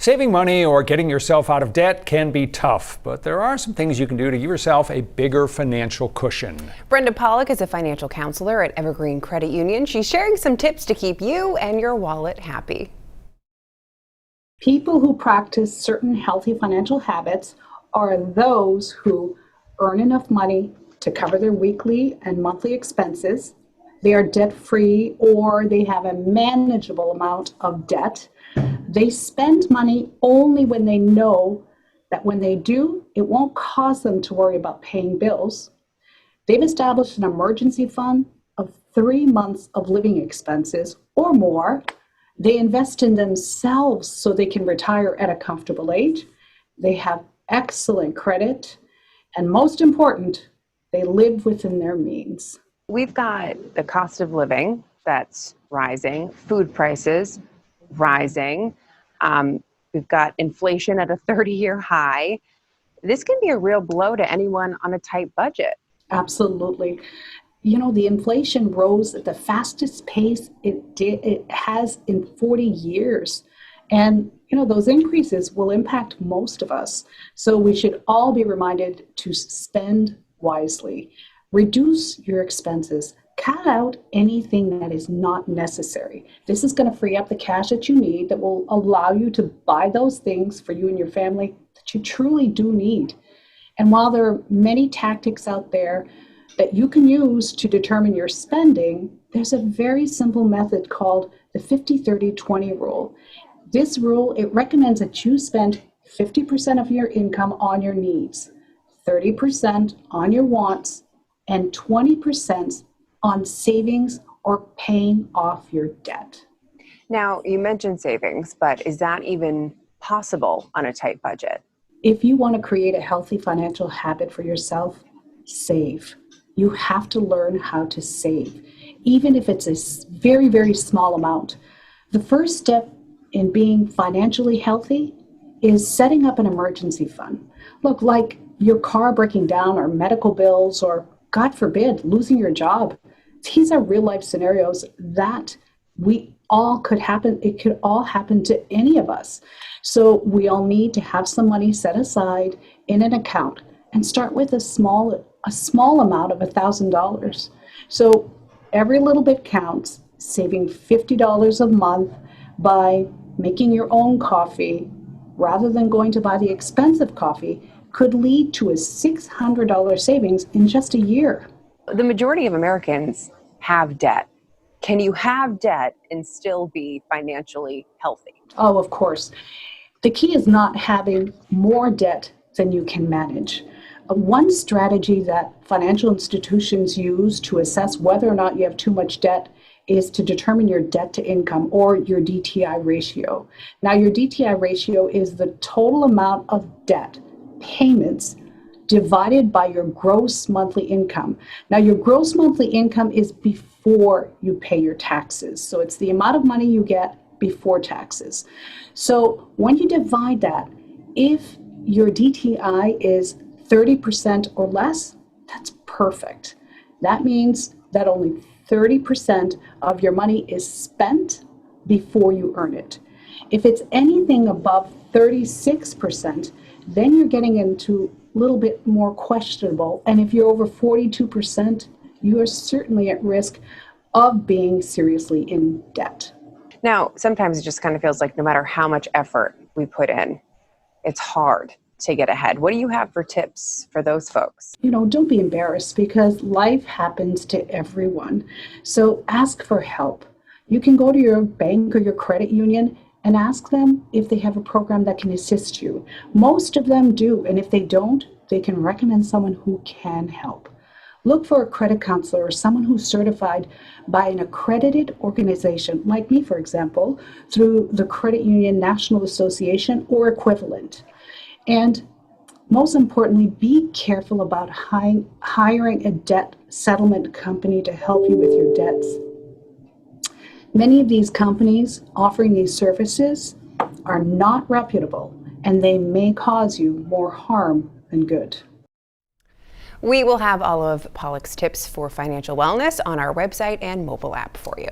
Saving money or getting yourself out of debt can be tough, but there are some things you can do to give yourself a bigger financial cushion. Brenda Pollock is a financial counselor at Evergreen Credit Union. She's sharing some tips to keep you and your wallet happy. People who practice certain healthy financial habits are those who earn enough money to cover their weekly and monthly expenses. They are debt-free, or they have a manageable amount of debt. They spend money only when they know that when they do, it won't cause them to worry about paying bills. They've established an emergency fund of 3 months of living expenses or more. They invest in themselves so they can retire at a comfortable age. They have excellent credit, and most important, they live within their means. We've got the cost of living that's rising, food prices rising. We've got inflation at a 30-year high. This can be a real blow to anyone on a tight budget. Absolutely. You know, the inflation rose at the fastest pace it has in 40 years. And, you know, those increases will impact most of us. So we should all be reminded to spend wisely. Reduce your expenses. Cut out anything that is not necessary. This is going to free up the cash that you need that will allow you to buy those things for you and your family that you truly do need. And while there are many tactics out there that you can use to determine your spending, there's a very simple method called the 50-30-20 rule. This rule, it recommends that you spend 50% of your income on your needs, 30% on your wants, and 20% on savings or paying off your debt. Now, you mentioned savings, but is that even possible on a tight budget? If you want to create a healthy financial habit for yourself, save. You have to learn how to save, even if it's a very, very small amount. The first step in being financially healthy is setting up an emergency fund. Look, like your car breaking down or medical bills or, God forbid, losing your job. These are real life scenarios that we all could happen. It could all happen to any of us. So we all need to have some money set aside in an account and start with a small amount of $1,000. So every little bit counts. Saving $50 a month by making your own coffee rather than going to buy the expensive coffee could lead to a $600 savings in just a year. The majority of Americans have debt. Can you have debt and still be financially healthy? Oh, of course. The key is not having more debt than you can manage. One strategy that financial institutions use to assess whether or not you have too much debt is to determine your debt to income, or your DTI ratio. Now, your DTI ratio is the total amount of debt payments divided by your gross monthly income. Now, your gross monthly income is before you pay your taxes. So it's the amount of money you get before taxes. So when you divide that, if your DTI is 30% or less, that's perfect. That means that only 30% of your money is spent before you earn it. If it's anything above 36%, then you're getting into a little bit more questionable. And if you're over 42%, you are certainly at risk of being seriously in debt. Now, sometimes it just kind of feels like no matter how much effort we put in, it's hard to get ahead. What do you have for tips for those folks? You know, don't be embarrassed, because life happens to everyone. So ask for help. You can go to your bank or your credit union and ask them if they have a program that can assist you. Most of them do, and if they don't, they can recommend someone who can help. Look for a credit counselor or someone who's certified by an accredited organization, like me, for example, through the Credit Union National Association or equivalent. And most importantly, be careful about hiring a debt settlement company to help you with your debts. Many of these companies offering these services are not reputable, and they may cause you more harm than good. We will have all of Pollock's tips for financial wellness on our website and mobile app for you.